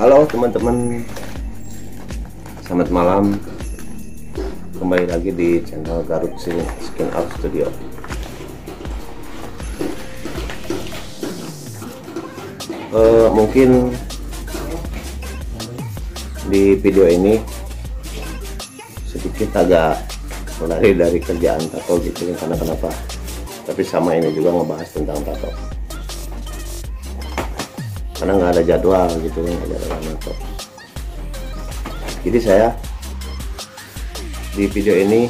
Halo teman-teman, selamat malam. Kembali lagi di channel Garut Skin Art Studio. Mungkin di video ini sedikit agak lari dari kerjaan tato gitu kan, karena kenapa? Tapi sama ini juga ngebahas tentang tato. Karena nggak ada jadwal gitu, nggak ada jadwal tato. Jadi saya di video ini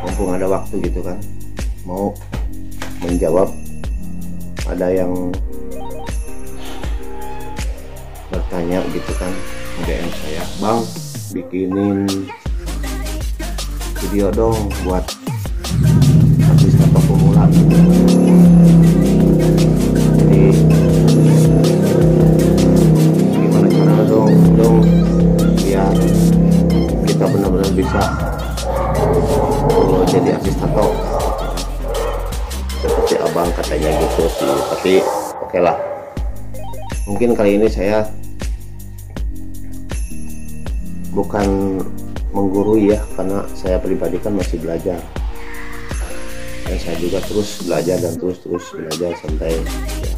mumpung ada waktu gitu kan, mau menjawab ada yang bertanya gitu kan, DM saya, "Bang, bikinin video dong buat artis tato pemula." Jadi gimana caranya dong biar kita benar-benar bisa jadi artis tato seperti abang katanya gitu sih. Tapi oke lah, mungkin kali ini saya bukan menggurui ya, karena saya pribadi kan masih belajar, dan saya juga terus belajar dan terus belajar sampai ya,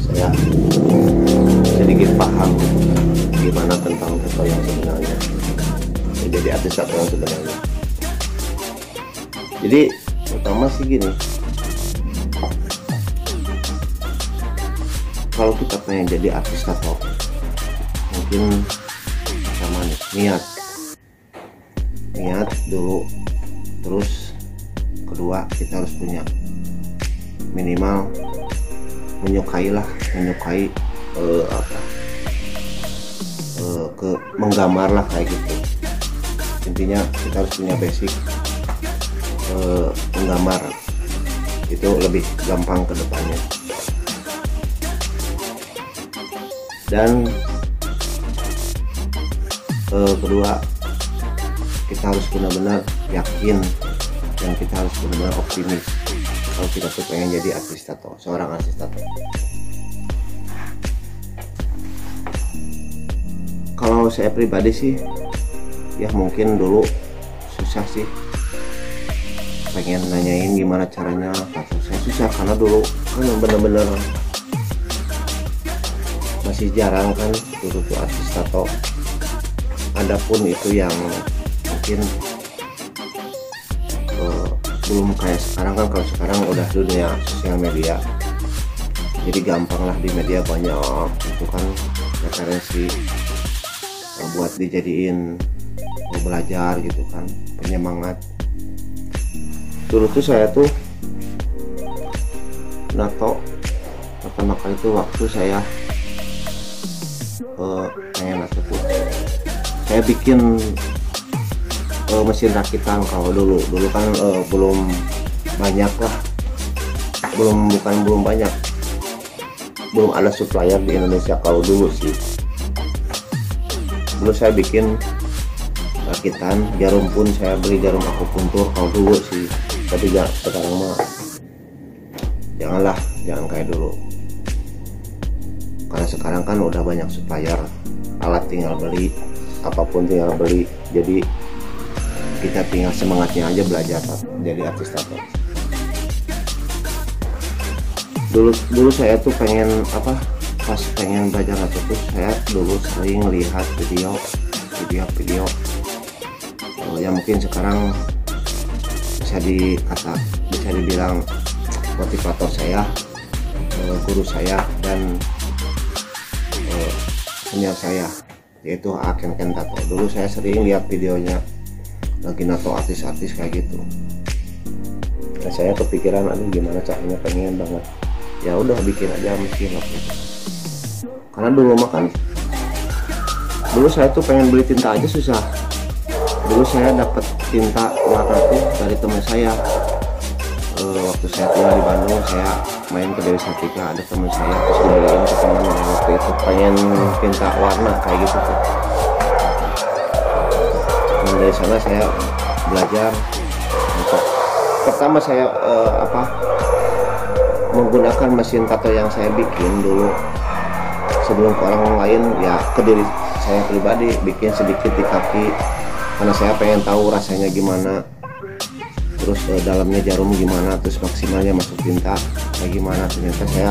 saya sedikit paham gimana tentang tato yang sebenarnya, jadi artis tato yang sebenarnya. Jadi pertama sih gini, kalau kita pengen jadi artis tato, mungkin pertama nih niat dulu, terus kedua kita harus punya minimal menyukai menggambar lah kayak gitu. Intinya kita harus punya basic menggambar, itu lebih gampang ke depannya. Dan kedua, kita harus benar-benar yakin dan kita harus benar-benar optimis kalau kita tuh pengen jadi artis tato, seorang artis tato. Kalau saya pribadi sih ya mungkin dulu susah sih, pengen nanyain gimana caranya tato. Saya susah karena dulu kan bener-bener masih jarang kan dulu tuh artis tato. Adapun itu yang mungkin belum kayak sekarang kan. Kalau sekarang udah dunia sosial media, jadi gampang lah, di media banyak itu kan referensi buat dijadiin belajar gitu kan, penyemangat. Dulu tuh saya tuh nato pertama kali itu waktu saya pengen nato tuh, saya bikin mesin rakitan. Kalau dulu kan belum banyak lah, belum banyak, belum ada supplier di Indonesia kalau dulu sih. Dulu saya bikin rakitan, jarum pun saya beli jarum akupuntur kalau dulu sih. Tapi sekarang mah jangan kayak dulu, karena sekarang kan udah banyak supplier, alat tinggal beli, apapun tinggal beli. Jadi kita tinggal semangatnya aja belajar jadi artis tato. Dulu saya tuh pengen pas pengen belajar tato tuh saya dulu sering lihat video yang mungkin sekarang bisa dibilang motivator saya, guru saya, dan senior saya, yaitu Ken Tato. Dulu saya sering lihat videonya lagi nato artis-artis kayak gitu. Nah, saya kepikiran, aduh gimana caranya, pengen banget. Ya udah bikin aja mesin waktu itu. Karena dulu saya tuh pengen beli tinta aja susah. Dulu saya dapat tinta warna tuh dari teman saya. Waktu saya tinggal di Bandung, saya main ke Dewi Sartika, ada teman saya, terus dibeliin ke teman yang waktu itu pengen tinta warna kayak gitu tuh. Dan dari sana saya belajar. Untuk pertama saya menggunakan mesin tato yang saya bikin dulu, sebelum ke orang lain ya ke diri saya pribadi, bikin sedikit di kaki karena saya pengen tahu rasanya gimana, terus dalamnya jarum gimana, terus maksimalnya masuk tinta kayak gimana. Ternyata saya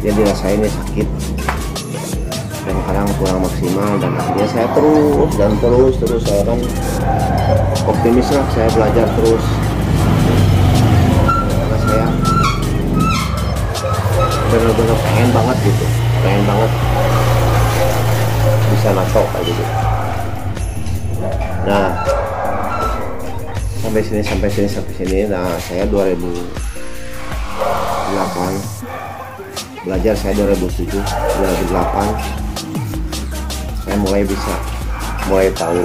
yang dirasainnya sakit dan kadang kurang maksimal, dan akhirnya saya terus saya kan optimis lah, saya belajar terus karena saya benar-benar pengen banget bisa nato kayak gitu. Nah sampai sini. Nah saya 2008 belajar, saya 2007 2008 saya mulai tahu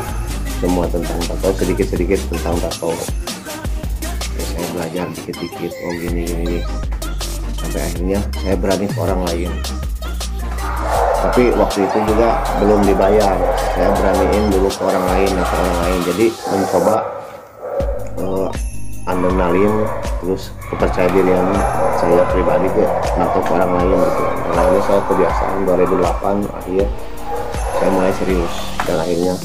semua tentang tato, sedikit tentang tato. Ya, saya belajar dikit-dikit, oh gini sampai akhirnya saya berani ke orang lain. Tapi waktu itu juga belum dibayar, saya beraniin dulu ke orang lain. Jadi mencoba adrenalin, terus kepercayaan dirian saya pribadi ke nato ke orang lain gitu. Dan akhirnya saya kebiasaan 2008 akhir saya mulai serius, dan akhirnya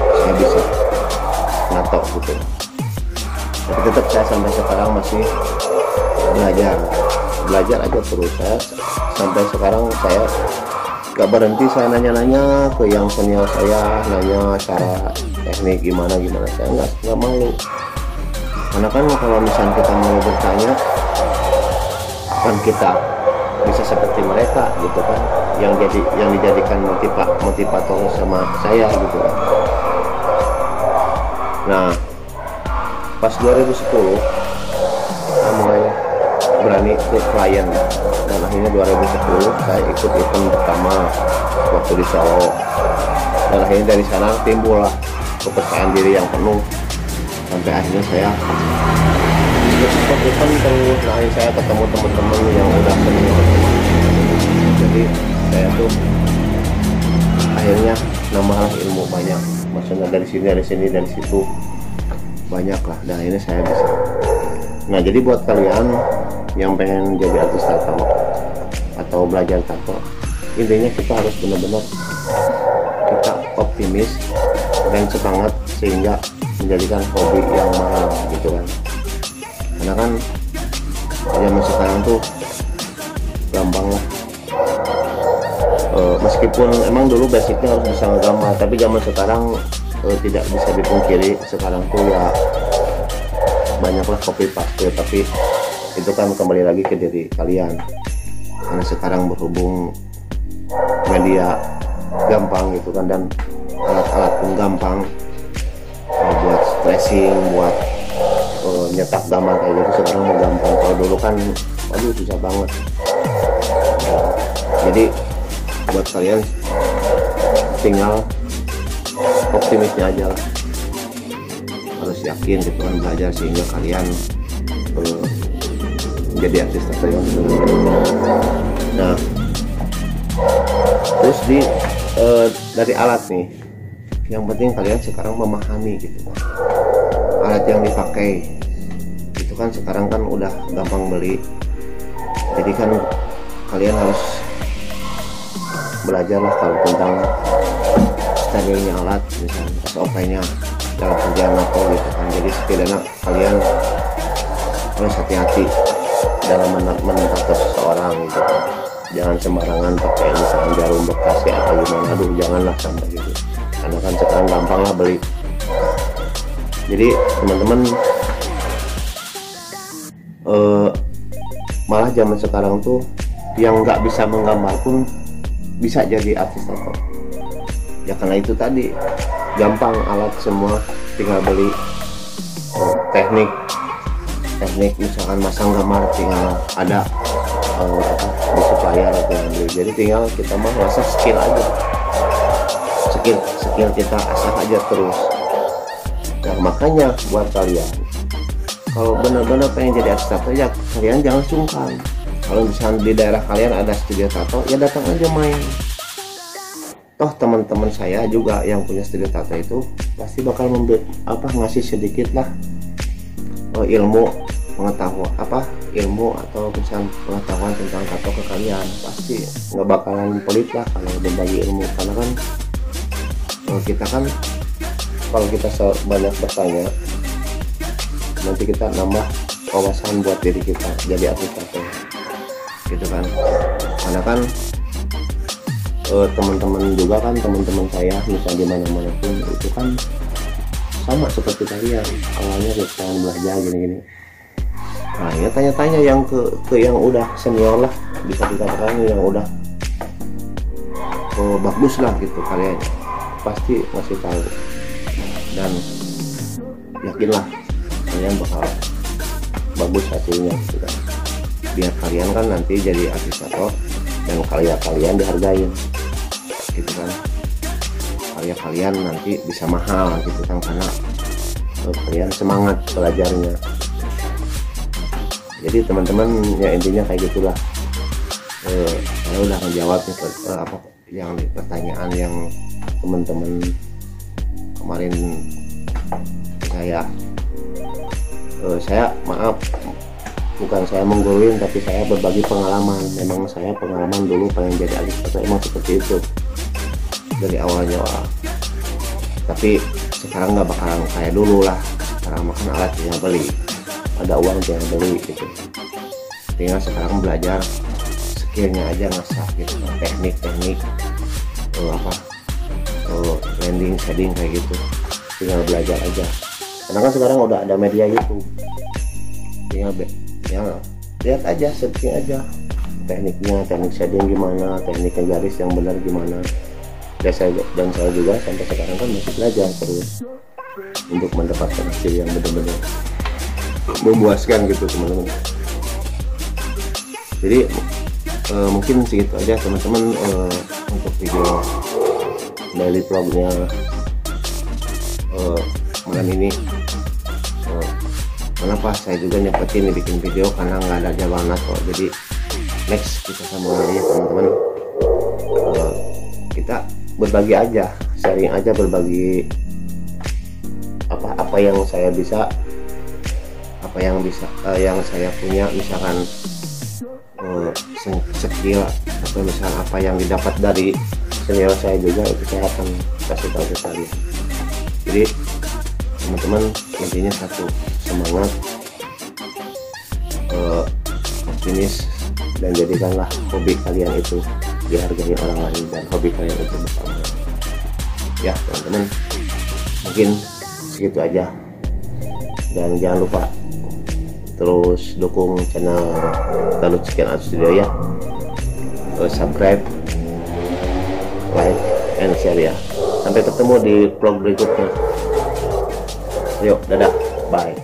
saya bisa nato gitu. Tapi tetap saya sampai sekarang masih belajar aja terus. Saya sampai sekarang saya gak berhenti, saya nanya-nanya ke yang senior saya, nanya cara teknik gimana, saya nggak malu. Karena kan kalau misalnya kita mau bertanya, kan kita bisa seperti mereka gitu kan, yang dijadikan motivator sama saya gitu kan. Nah pas 2010 saya mulai berani ke klien, dan akhirnya 2010 saya ikut event pertama waktu di Solo, dan akhirnya dari sana timbullah kepercayaan diri yang penuh sampai akhirnya saya ikut event terus. Nah saya ketemu teman-teman yang udah senior, jadi saya tuh akhirnya nambahlah ilmu banyak, maksudnya dari sini dari situ banyak lah, dan akhirnya saya bisa. Nah jadi buat kalian yang pengen jadi artis tato atau belajar tato, intinya kita harus benar-benar kita optimis dan semangat sehingga menjadikan hobi yang mahal gitu kan. Karena kan zaman sekarang tuh gampang lah, meskipun emang dulu basicnya harus bisa ngegambar, tapi zaman sekarang tidak bisa dipungkiri sekarang tuh ya banyaklah copy paste. Tapi itu kan kembali lagi ke diri kalian, karena sekarang berhubung media gampang gitu kan, dan alat-alat pun gampang, buat tracing, buat nyetak gambar kayak gitu sekarang mau gampang. Kalau dulu kan aduh susah banget. Jadi buat kalian tinggal optimisnya aja lah, harus yakin gitu kan, belajar sehingga kalian menjadi artis tato yang nah terus dari alat nih, yang penting kalian sekarang memahami gitu kan, alat yang dipakai itu kan sekarang kan udah gampang beli, jadi kan kalian harus belajar lah kalau tentang sterilnya alat, misalnya SOP-nya dalam kerjaan atau gitu kan. Jadi setidaknya kalian harus hati-hati dalam menato seseorang gitu kan. Jangan sembarangan pakai misalnya jarum bekas ya atau gimana, aduh janganlah sampai gitu, karena kan sekarang gampang lah beli. Jadi teman-teman malah zaman sekarang tuh yang nggak bisa menggambar pun bisa jadi artis tato ya, karena itu tadi gampang, alat semua tinggal beli. Teknik misalkan masang gambar tinggal ada di supplier atau yang beli, jadi tinggal kita mah rasa skill aja, skill kita asah aja terus. Nah makanya buat kalian kalau benar-benar pengen jadi artis tato ya kalian jangan sungkan. Kalau misalnya di daerah kalian ada studio tato ya datang aja main. Toh teman-teman saya juga yang punya studio tato itu pasti bakal ngasih sedikit lah ilmu pengetahuan ilmu atau pengetahuan tentang tato ke kalian, pasti nggak bakalan pelit lah kalau berbagi ilmu. Karena kan kita kan kalau kita banyak bertanya, nanti kita nambah wawasan buat diri kita jadi artis tato gitu kan. Karena kan teman-teman juga kan, teman-teman saya misalnya di mana-mana pun itu kan sama seperti kalian, awalnya kita belajar gini-gini. Nah ya tanya-tanya yang ke yang udah senior lah, bisa dikatakan yang udah bagus lah gitu, kalian pasti masih tahu, dan yakinlah kalian bakal bagus hasilnya gitu kan. Biar kalian kan nanti jadi artis tato dan karya kalian dihargain gitu kan, karya kalian nanti bisa mahal gitu kan, karena kalian semangat belajarnya. Jadi teman-teman ya intinya kayak gitulah. Saya udah menjawab yang pertanyaan yang teman-teman kemarin saya maaf, bukan saya mengguruin, tapi saya berbagi pengalaman. Memang saya pengalaman dulu pengen jadi artis tato, emang seperti itu dari awalnya. Tapi sekarang nggak bakalan kayak dulu lah. Sekarang makan alat tinggal beli, ada uang tinggal beli gitu. Tinggal sekarang belajar skillnya aja, ngasah gitu, teknik landing shading kayak gitu, tinggal belajar aja. Karena kan sekarang udah ada media YouTube, tinggal ya lihat aja, searching aja tekniknya, teknik shading gimana, tekniknya garis yang benar gimana. Dan saya juga sampai sekarang kan masih belajar terus untuk mendapatkan hasil yang benar-benar memuaskan gitu teman-teman. Jadi mungkin segitu aja teman-teman untuk video daily vlognya malam ini. Kenapa saya juga nyepetin bikin video, karena nggak ada jawaban kok. Jadi next kita sambung lagi teman-teman. Kita berbagi aja, sharing aja, berbagi apa yang saya bisa, yang saya punya, misalkan skill atau misalkan apa yang didapat dari senior saya juga, itu saya akan kasih tahu ke kalian. Jadi teman-teman intinya satu, semangat, optimis, dan jadikanlah hobi kalian itu dihargai orang lain, dan hobi kalian itu bersama. Ya teman-teman, mungkin segitu aja, dan jangan lupa terus dukung channel Talut Sekian Art Studio ya, subscribe, like, and share ya. Sampai ketemu di vlog berikutnya. Yuk, dadah, bye.